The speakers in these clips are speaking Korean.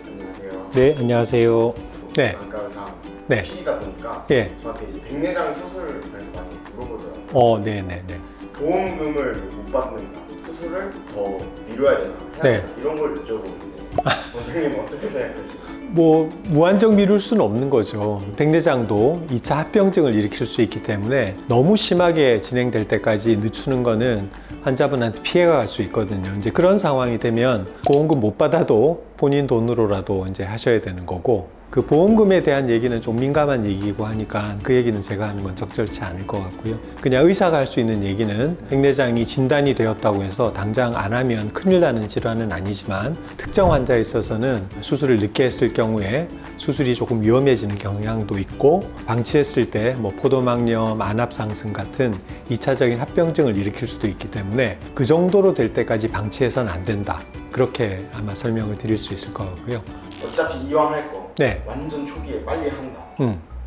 안녕하세요. 네, 안녕하세요. 네. 안과의사 네. PD다 보니까 예. 저한테 이제 백내장 수술을 많이 물어보더라고요. 네네네. 보험금을 못 받는다, 수술을 더 미뤄야 되나, 해야 네. 되나 이런 걸 여쭤보는데 원장님 어떻게 생각하시나요? 무한정 미룰 수는 없는 거죠. 백내장도 2차 합병증을 일으킬 수 있기 때문에 너무 심하게 진행될 때까지 늦추는 거는 환자분한테 피해가 갈 수 있거든요. 이제 그런 상황이 되면 보험금 못 받아도 본인 돈으로라도 이제 하셔야 되는 거고, 그 보험금에 대한 얘기는 좀 민감한 얘기고 하니까 그 얘기는 제가 하는 건 적절치 않을 것 같고요. 그냥 의사가 할 수 있는 얘기는 백내장이 진단이 되었다고 해서 당장 안 하면 큰일 나는 질환은 아니지만 특정 환자에 있어서는 수술을 늦게 했을 경우에 수술이 조금 위험해지는 경향도 있고, 방치했을 때 포도막염, 안압 상승 같은 2차적인 합병증을 일으킬 수도 있기 때문에 그 정도로 될 때까지 방치해서는 안 된다. 그렇게 아마 설명을 드릴 수 있을 것 같고요. 어차피 이왕 할 거 네. 완전 초기에 빨리 한다.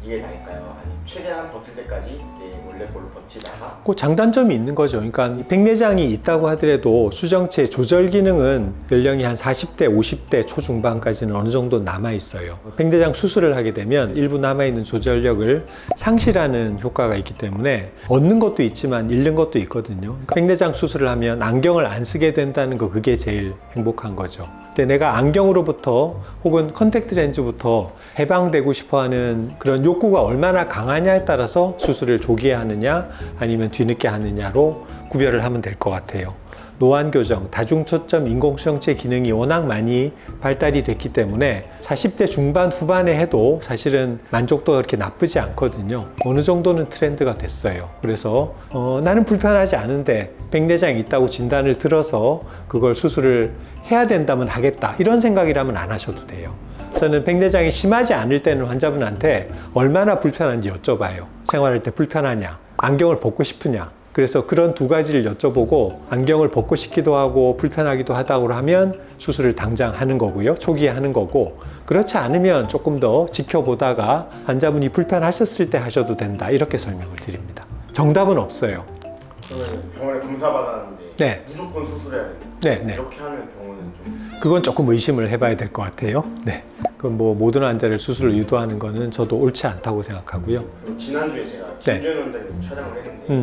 이게 나을까요? 아니면 최대한 버틸 때까지 내 원래 걸로 버티다가? 그 장단점이 있는 거죠. 그러니까 백내장이 있다고 하더라도 수정체 조절 기능은 연령이 한 40대, 50대 초중반까지는 어느 정도 남아 있어요. 백내장 수술을 하게 되면 일부 남아 있는 조절력을 상실하는 효과가 있기 때문에 얻는 것도 있지만 잃는 것도 있거든요. 그러니까 백내장 수술을 하면 안경을 안 쓰게 된다는 거, 그게 제일 행복한 거죠. 근데 내가 안경으로부터 혹은 컨택트 렌즈부터 해방되고 싶어하는 그런 욕구가 얼마나 강하냐에 따라서 수술을 조기에 하느냐 아니면 뒤늦게 하느냐로 구별을 하면 될 것 같아요. 노안교정, 다중초점 인공수정체 기능이 워낙 많이 발달이 됐기 때문에 40대 중반 후반에 해도 사실은 만족도가 그렇게 나쁘지 않거든요. 어느 정도는 트렌드가 됐어요. 그래서 나는 불편하지 않은데 백내장이 있다고 진단을 들어서 그걸 수술을 해야 된다면 하겠다, 이런 생각이라면 안 하셔도 돼요. 저는 백내장이 심하지 않을 때는 환자분한테 얼마나 불편한지 여쭤봐요. 생활할 때 불편하냐, 안경을 벗고 싶으냐. 그래서 그런 두 가지를 여쭤보고 안경을 벗고 싶기도 하고 불편하기도 하다고 하면 수술을 당장 하는 거고요. 초기에 하는 거고, 그렇지 않으면 조금 더 지켜보다가 환자분이 불편하셨을 때 하셔도 된다, 이렇게 설명을 드립니다. 정답은 없어요. 저는 병원에 검사 받았는데 네. 무조건 수술해야 된다. 네. 이렇게 하는 병원은 좀 그건 조금 의심을 해봐야 될 것 같아요. 네. 그 모든 환자를 수술을 유도하는 거는 저도 옳지 않다고 생각하고요. 그리고 지난주에 제가 네. 김주현 원장님 촬영을 했는데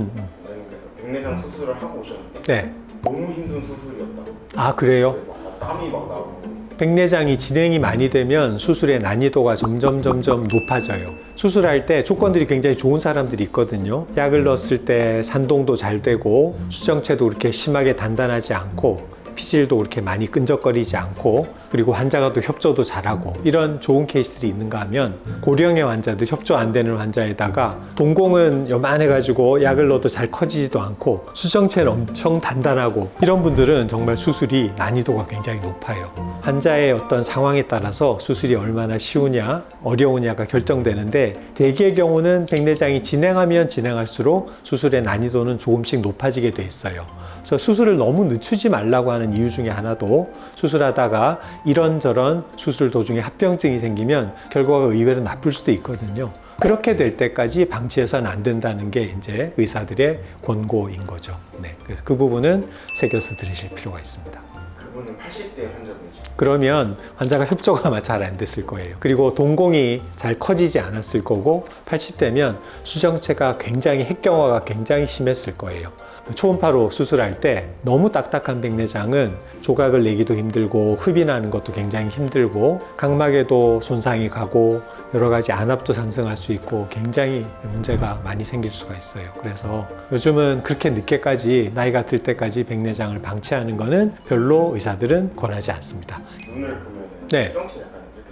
원장님께서 백내장 수술을 하고 오셨는데 네. 너무 힘든 수술이었다고. 아, 그래요? 막 땀이 막 나고. 백내장이 진행이 많이 되면 수술의 난이도가 점점 높아져요. 수술할 때 조건들이 굉장히 좋은 사람들이 있거든요. 약을 넣었을 때 산동도 잘 되고 수정체도 그렇게 심하게 단단하지 않고 피질도 그렇게 많이 끈적거리지 않고, 그리고 환자가 또 협조도 잘하고, 이런 좋은 케이스들이 있는가 하면 고령의 환자들, 협조 안 되는 환자에다가 동공은 요만해가지고 약을 넣어도 잘 커지지도 않고 수정체는 엄청 단단하고, 이런 분들은 정말 수술이 난이도가 굉장히 높아요. 환자의 어떤 상황에 따라서 수술이 얼마나 쉬우냐 어려우냐가 결정되는데, 대개의 경우는 백내장이 진행하면 진행할수록 수술의 난이도는 조금씩 높아지게 돼 있어요. 그래서 수술을 너무 늦추지 말라고 하는 이유 중에 하나도, 수술하다가 이런저런 수술 도중에 합병증이 생기면 결과가 의외로 나쁠 수도 있거든요. 그렇게 될 때까지 방치해서는 안 된다는 게 이제 의사들의 권고인 거죠. 네. 그래서 그 부분은 새겨서 들으실 필요가 있습니다. 그분은 80대 환자분이시죠. 그러면 환자가 협조가 아마 잘 안 됐을 거예요. 그리고 동공이 잘 커지지 않았을 거고, 80대면 수정체가 굉장히 핵경화가 굉장히 심했을 거예요. 초음파로 수술할 때 너무 딱딱한 백내장은 조각을 내기도 힘들고 흡인하는 것도 굉장히 힘들고 각막에도 손상이 가고 여러 가지 안압도 상승할 수 있고 굉장히 문제가 많이 생길 수가 있어요. 그래서 요즘은 그렇게 늦게까지, 나이가 들 때까지 백내장을 방치하는 거는 별로 의사들은 권하지 않습니다. 눈을 보면 네. 수정체 약간 이렇게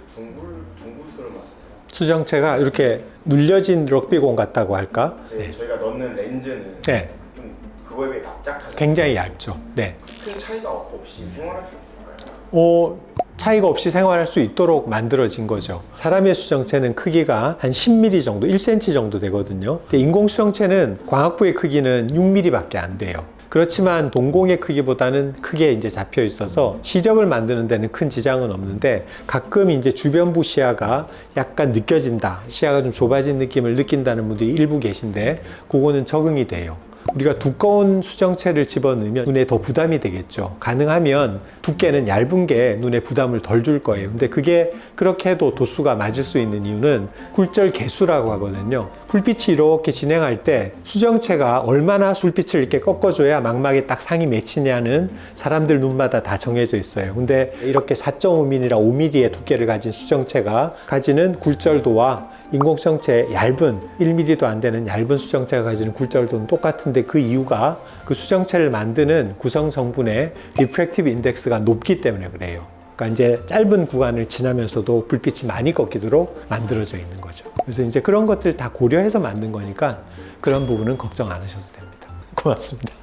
둥글스름하잖아요. 수정체가 이렇게 눌려진 럭비공 같다고 할까? 네. 저희가 넣는 렌즈는 네. 좀 그거에 비해 납작하죠. 굉장히 얇죠. 네. 큰 차이가 없이 생활할 수 있을까요? 차이가 없이 생활할 수 있도록 만들어진 거죠. 사람의 수정체는 크기가 한 10mm 정도, 1cm 정도 되거든요. 근데 인공수정체는 광학부의 크기는 6mm밖에 안 돼요. 그렇지만 동공의 크기보다는 크게 이제 잡혀 있어서 시력을 만드는 데는 큰 지장은 없는데, 가끔 이제 주변부 시야가 약간 느껴진다, 시야가 좀 좁아진 느낌을 느낀다는 분들이 일부 계신데, 그거는 적응이 돼요. 우리가 두꺼운 수정체를 집어넣으면 눈에 더 부담이 되겠죠. 가능하면 두께는 얇은 게 눈에 부담을 덜 줄 거예요. 근데 그게 그렇게 해도 도수가 맞을 수 있는 이유는 굴절 개수라고 하거든요. 불빛이 이렇게 진행할 때 수정체가 얼마나 불빛을 이렇게 꺾어줘야 망막에 딱 상이 맺히냐는 사람들 눈마다 다 정해져 있어요. 근데 이렇게 4.5mm라 5mm의 두께를 가진 수정체가 가지는 굴절도와 인공수정체 얇은 1mm도 안 되는 얇은 수정체가 가지는 굴절도는 똑같은데 그 이유가 그 수정체를 만드는 구성 성분의 리프랙티브 인덱스가 높기 때문에 그래요. 그러니까 이제 짧은 구간을 지나면서도 불빛이 많이 꺾이도록 만들어져 있는 거죠. 그래서 이제 그런 것들 다 고려해서 만든 거니까 그런 부분은 걱정 안 하셔도 됩니다. 고맙습니다.